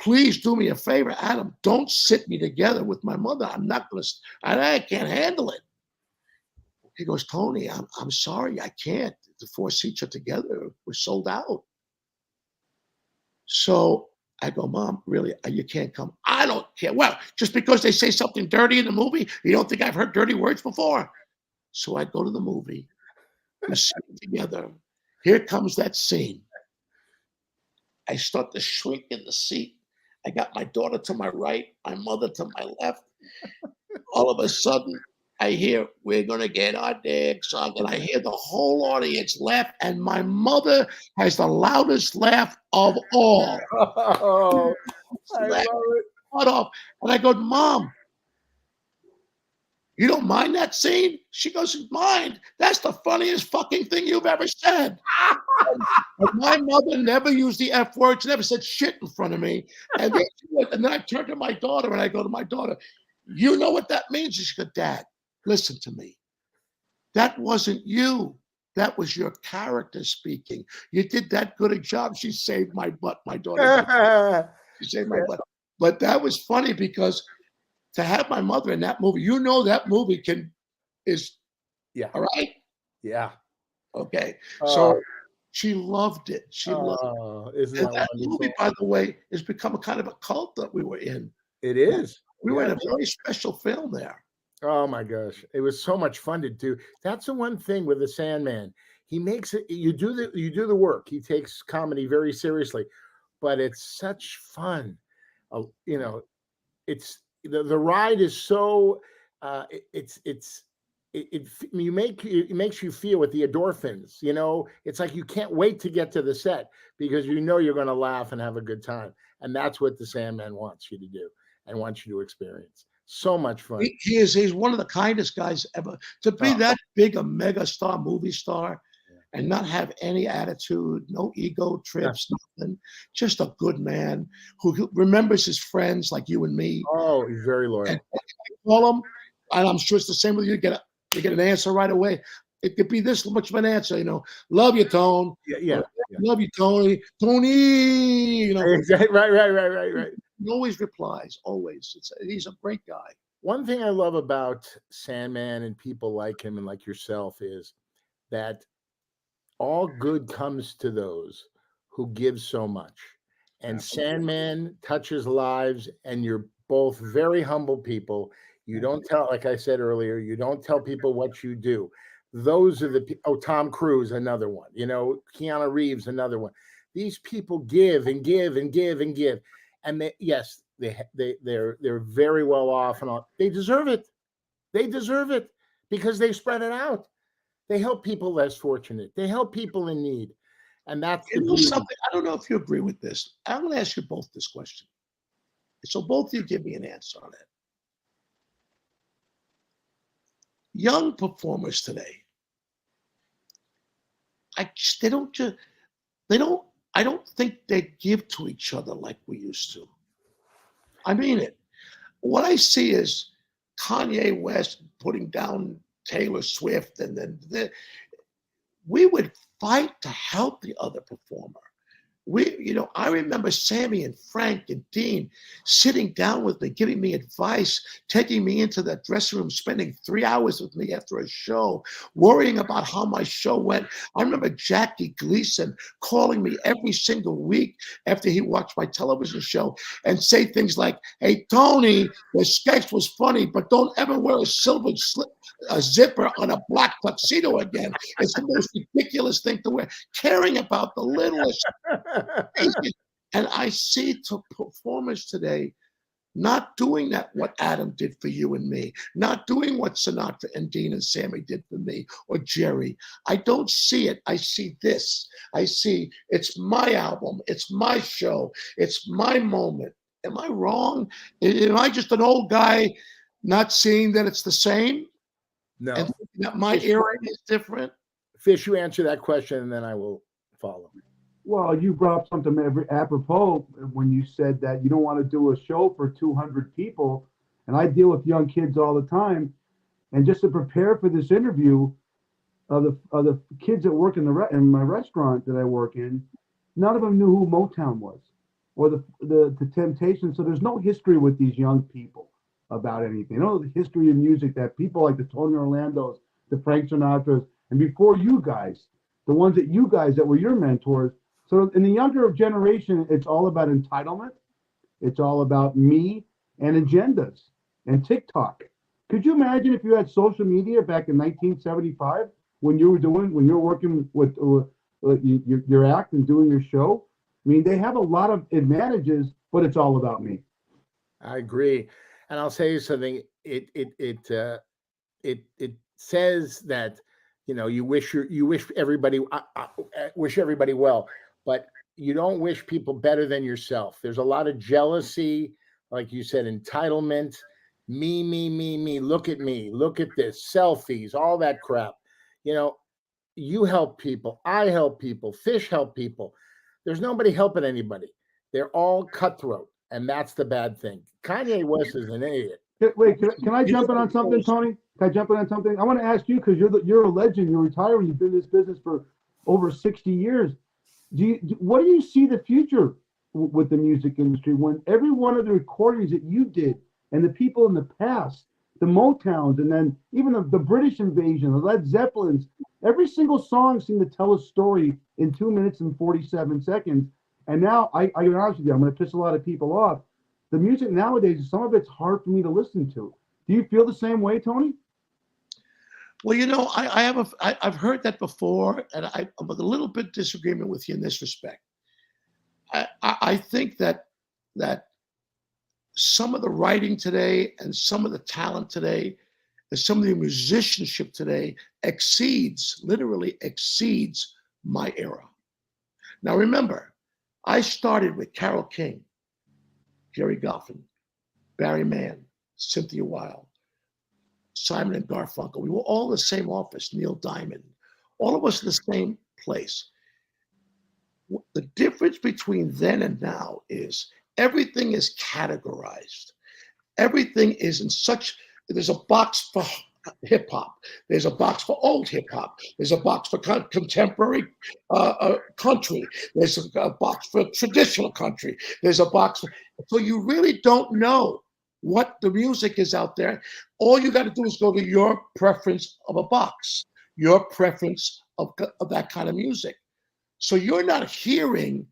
please do me a favor, Adam. Don't sit me together with my mother. I'm not going to. I can't handle it. He goes, Tony, I'm sorry, I can't. The 4 seats are together. We're sold out. So I go, Mom, really, you can't come. I don't care. Well, just because they say something dirty in the movie, you don't think I've heard dirty words before? So I go to the movie. We sit together. Here comes that scene. I start to shrink in the seat. I got my daughter to my right, my mother to my left. All of a sudden, I hear, we're going to get our dick sucked. And I hear the whole audience laugh. And my mother has the loudest laugh of all. Oh, I love it. Off. And I go, Mom, you don't mind that scene? She goes, mind. That's the funniest fucking thing you've ever said. And my mother never used the F word. She never said shit in front of me. And then I turn to my daughter and I go to my daughter, you know what that means? And she goes, Dad, listen to me. That wasn't you. That was your character speaking. You did that good a job. She saved my butt, my daughter. She saved my butt. But that was funny because to have my mother in that movie, that movie is all right. Yeah. Okay. So she loved it. She loved it. Isn't that movie, by the way, has become a kind of a cult that we were in. It is. We were in a very special film there. Oh my gosh, it was so much fun to do. That's the one thing with the Sandman. He makes it. You do the work. He takes comedy very seriously, but it's such fun. It's the ride is so. It makes you feel with the endorphins. It's like you can't wait to get to the set because you're going to laugh and have a good time, and that's what the Sandman wants you to do and wants you to experience. So much fun. He's one of the kindest guys ever. To be that big a mega star, movie star, and not have any attitude, no ego trips, nothing. Just a good man who remembers his friends like you and me. Oh, he's very loyal. And call him, and I'm sure it's the same with you. You get an answer right away. It could be this much of an answer, Love you, Tone. Yeah. Love you, Tony. Tony. Exactly. Right. He always replies. Always. He's a great guy. One thing I love about Sandman and people like him and like yourself is that all good comes to those who give so much. And absolutely. Sandman touches lives, and you're both very humble people. You don't tell, like I said earlier, you don't tell people what you do. Those are Tom Cruise, another one. Keanu Reeves, another one. These people give and give and give and give. And they're very well off and all. They deserve it. They deserve it because they spread it out. They help people less fortunate. They help people in need. And that's something. I don't know if you agree with this. I'm going to ask you both this question. So both of you give me an answer on it. Young performers today, I don't think they give to each other like we used to. I mean it. What I see is Kanye West putting down Taylor Swift, and then we would fight to help the other performer. I remember Sammy and Frank and Dean sitting down with me, giving me advice, taking me into the dressing room, spending 3 hours with me after a show, worrying about how my show went. I remember Jackie Gleason calling me every single week after he watched my television show and say things like, hey, Tony, the sketch was funny, but don't ever wear a silver zipper on a black tuxedo again. It's the most ridiculous thing to wear. Caring about the littlest. And I see performers today not doing what Adam did for you and me, not doing what Sinatra and Dean and Sammy did for me or Jerry. I don't see it. I see this. I see it's my album. It's my show. It's my moment. Am I wrong? Am I just an old guy not seeing that it's the same? No. And that my era is different? Fish, you answer that question and then I will follow. Well, you brought up something apropos when you said that you don't want to do a show for 200 people. And I deal with young kids all the time. And just to prepare for this interview, of the kids that work in my restaurant that I work in, none of them knew who Motown was. or the temptation. So there's no history with these young people about anything. You know, the history of music that people like the Tony Orlandos, the Frank Sinatras, and before you guys, the ones that you guys that were your mentors. So in the younger generation, it's all about entitlement. It's all about me and agendas and TikTok. Could you imagine if you had social media back in 1975 when you were working with your act and doing your show? I mean, they have a lot of advantages, but it's all about me. I agree, and I'll tell you something. It says that you wish everybody wish everybody well, but you don't wish people better than yourself. There's a lot of jealousy, like you said, entitlement, me. Look at me, look at this, selfies, all that crap. You help people, I help people, Fish help people. There's nobody helping anybody. They're all cutthroat, and that's the bad thing. Kanye West is an idiot. Wait, can I jump in on something, Tony? Can I jump in on something? I want to ask you, because you're a legend. You're retiring. You've been in this business for over 60 years. What do you see the future with the music industry when every one of the recordings that you did and the people in the past, the Motowns, and then even the British invasion, the Led Zeppelins, every single song seemed to tell a story in 2 minutes and 47 seconds. And now, I can be honest with you, I'm going to piss a lot of people off. The music nowadays, some of it's hard for me to listen to. Do you feel the same way, Tony? Well, I've heard that before, and I'm a little bit disagreement with you in this respect. I think that some of the writing today and some of the talent today and some of the musicianship today literally exceeds my era. Now, remember, I started with Carole King, Jerry Goffin, Barry Mann, Cynthia Weil, Simon and Garfunkel. We were all in the same office, Neil Diamond, all of us in the same place. The difference between then and now is everything is categorized. Everything is there's a box for hip hop. There's a box for old hip hop. There's a box for contemporary country. There's a box for traditional country. There's a box so you really don't know what the music is out there. All you got to do is go to your preference of a box, your preference of that kind of music. So you're not hearing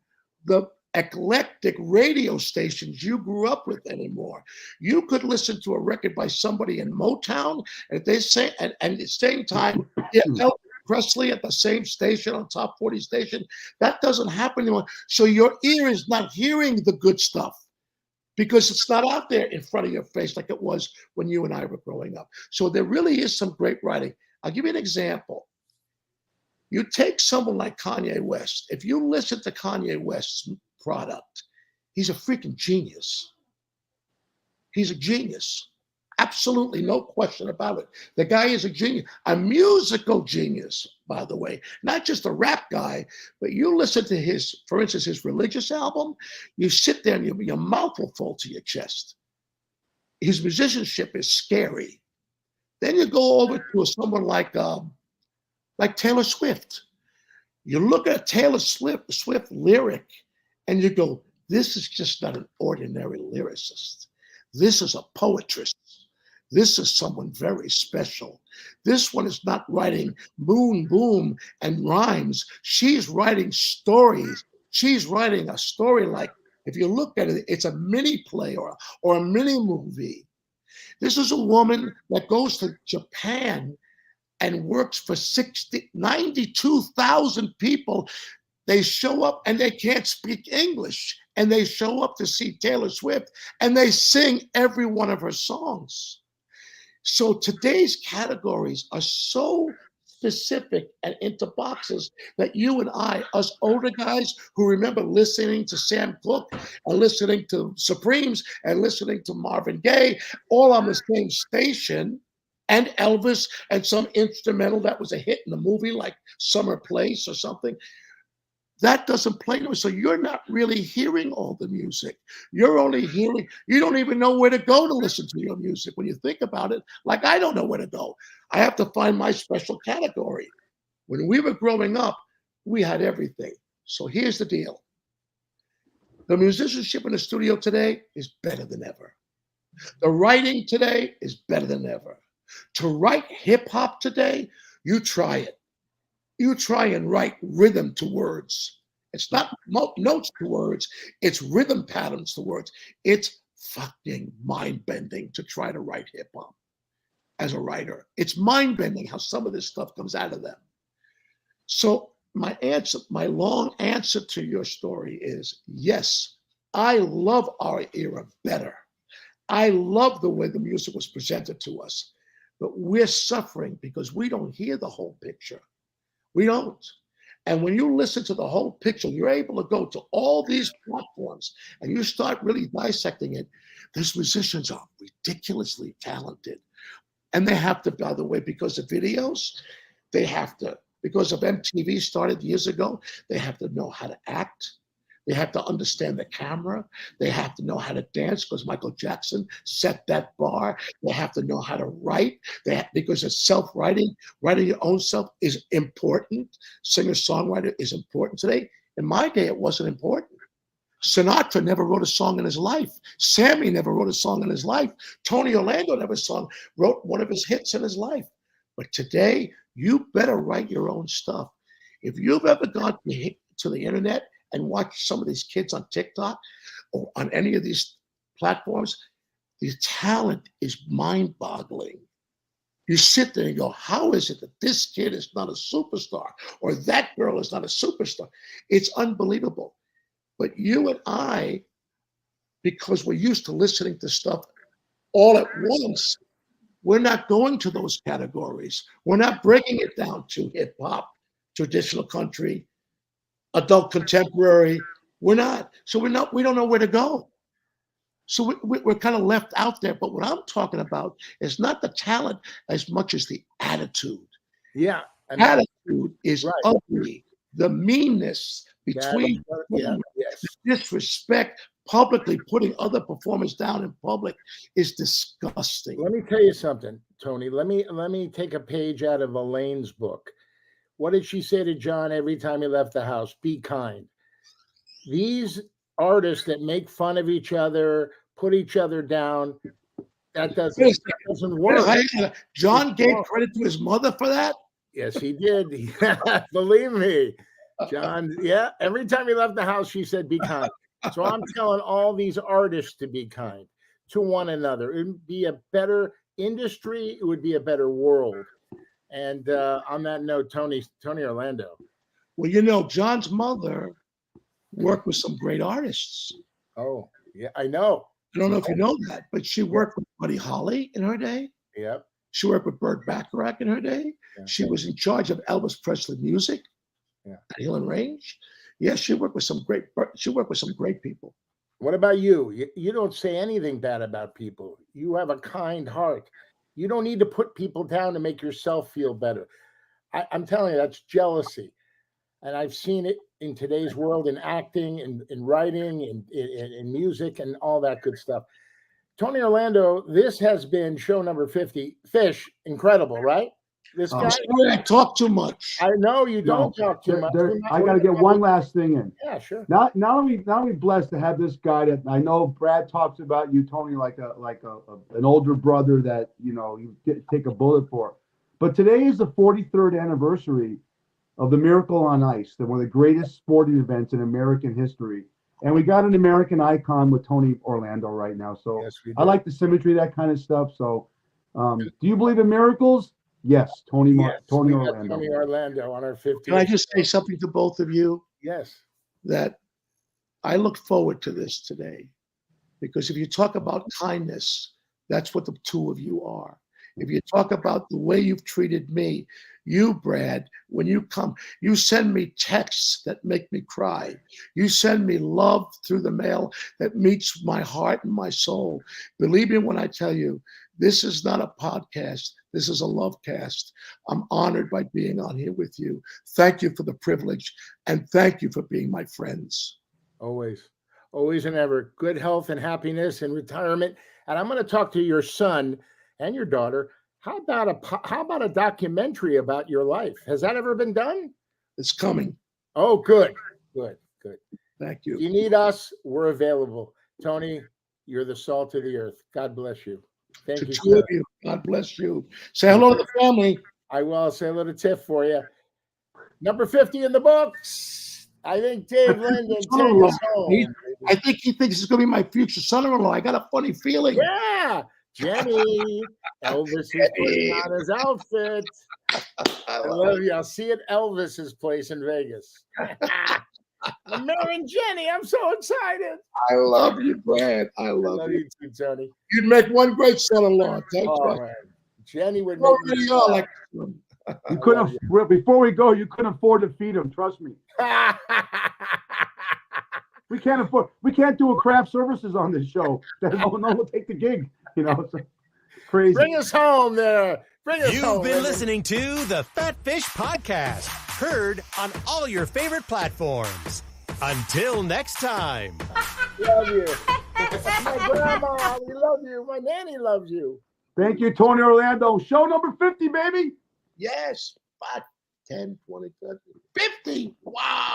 the eclectic radio stations you grew up with anymore. You could listen to a record by somebody in Motown, and they say, and at the same time, Elvis Presley at the same station, on top 40 station. That doesn't happen anymore. So your ear is not hearing the good stuff because it's not out there in front of your face like it was when you and I were growing up. So there really is some great writing. I'll give you an example. You take someone like Kanye West. If you listen to Kanye West's product, he's a freaking genius. He's a genius. Absolutely, no question about it. The guy is a genius, a musical genius, by the way, not just a rap guy, but you listen to for instance, his religious album, you sit there and your mouth will fall to your chest. His musicianship is scary. Then you go over to someone like Taylor Swift. You look at Taylor Swift lyric and you go, this is just not an ordinary lyricist. This is a poetress. This is someone very special. This one is not writing boom, boom, and rhymes. She's writing stories. She's writing a story like, if you look at it, it's a mini play or a mini movie. This is a woman that goes to Japan and works for 92,000 people. They show up and they can't speak English. And they show up to see Taylor Swift and they sing every one of her songs. So today's categories are so specific and into boxes that you and I, us older guys who remember listening to Sam Cooke and listening to Supremes and listening to Marvin Gaye, all on the same station, and Elvis and some instrumental that was a hit in the movie like Summer Place or something. That doesn't play no, so you're not really hearing all the music. You're only hearing, you don't even know where to go to listen to your music when you think about it. Like I don't know where to go. I have to find my special category. When we were growing up, we had everything. So here's the deal. The musicianship in the studio today is better than ever. The writing today is better than ever. To write hip hop today, you try it. You try and write rhythm to words. It's not notes to words, it's rhythm patterns to words. It's fucking mind bending to try to write hip hop as a writer. It's mind bending how some of this stuff comes out of them. So, my long answer to your story is yes, I love our era better. I love the way the music was presented to us, but we're suffering because we don't hear the whole picture. We don't. And when you listen to the whole picture, you're able to go to all these platforms and you start really dissecting it. These musicians are ridiculously talented. And they have to, by the way, because of videos, they have to, because of MTV started years ago, they have to know how to act. They have to understand the camera. They have to know how to dance because Michael Jackson set that bar. They have to know how to write. Because it's self-writing. Writing your own self is important. Singer-songwriter is important today. In my day, it wasn't important. Sinatra never wrote a song in his life. Sammy never wrote a song in his life. Tony Orlando never wrote one of his hits in his life. But today, you better write your own stuff. If you've ever gone to the internet and watch some of these kids on TikTok or on any of these platforms, the talent is mind-boggling. You sit there and go, how is it that this kid is not a superstar or that girl is not a superstar? It's unbelievable. But you and I, because we're used to listening to stuff all at once, we're not going to those categories. We're not breaking it down to hip hop, traditional country, adult contemporary. We're not. So we don't know where to go. So we're kind of left out there. But what I'm talking about is not the talent as much as the attitude. Yeah. Attitude is ugly. The meanness between yes. disrespect, publicly putting other performers down in public is disgusting. Let me tell you something, Tony. Let me take a page out of Elaine's book. What did she say to John every time he left the house? Be kind. These artists that make fun of each other, put each other down, that doesn't work. John gave credit to his mother for that? Yes, he did. Believe me. John, yeah, every time he left the house, she said, be kind. So I'm telling all these artists to be kind to one another. It would be a better industry. It would be a better world. And on that note, Tony Orlando. Well, you know, John's mother worked with some great artists. Oh, yeah, I know. I don't know if you know that, but she worked with Buddy Holly in her day. Yep. She worked with Burt Bacharach in her day. Yeah. She was in charge of Elvis Presley music at Hill and Range. Yes, she worked with some great people. What about you? You don't say anything bad about people. You have a kind heart. You don't need to put people down to make yourself feel better. I'm telling you, that's jealousy. And I've seen it in today's world in acting, in writing, in music, and all that good stuff. Tony Orlando, this has been show number 50. Fish, incredible, right? This guy. I talk too much. I know you don't talk too much. I got to get one last thing in. Yeah, sure. Not only blessed to have this guy that I know Brad talks about you, Tony, like an older brother that you take a bullet for. But today is the 43rd anniversary of the Miracle on Ice, one of the greatest sporting events in American history. And we got an American icon with Tony Orlando right now. So yes, I like the symmetry, that kind of stuff. So do you believe in miracles? Yes, Tony Orlando. Tony Orlando on our 50th. Can I just say something to both of you? Yes. That I look forward to this today. Because if you talk about kindness, that's what the two of you are. If you talk about the way you've treated me, you, Brad, when you come, you send me texts that make me cry. You send me love through the mail that meets my heart and my soul. Believe me when I tell you, this is not a podcast. This is a love cast. I'm honored by being on here with you. Thank you for the privilege, and thank you for being my friends. Always and ever. Good health and happiness and retirement. And I'm going to talk to your son and your daughter. How about a documentary about your life? Has that ever been done? It's coming. Oh, good. Thank If you. you need us, we're available. Tony, you're the salt of the earth. God bless you. Thank To you, two sir. of you. God bless you. Say hello to the family. I will say a little tip for you. Number 50 in the books. I think Dave Linden, take Son-in-law. us home. I think he thinks he's going to be my future son-in-law. I got a funny feeling. Yeah, Jenny. Elvis is putting on his outfit. I love you. I'll see you at Elvis's place in Vegas. I'm marrying Jenny. I'm so excited. I love you, Brad. I love you. You too, Tony. You'd make one great son-in-law. Oh, man. Jenny would You make already me are like You couldn't. Before we go, you couldn't afford to feed him. Trust me. We can't afford. We can't do a craft services on this show. No one will take the gig. You know, it's crazy. Bring us home there. Bring us home. You've been listening to the Fat Fish Podcast, heard on all your favorite platforms. Until next time. Love you. My grandma, we love you. My nanny loves you. Thank you, Tony Orlando. Show number 50, baby. yes, 5, 10, 20, 30, 50. Wow.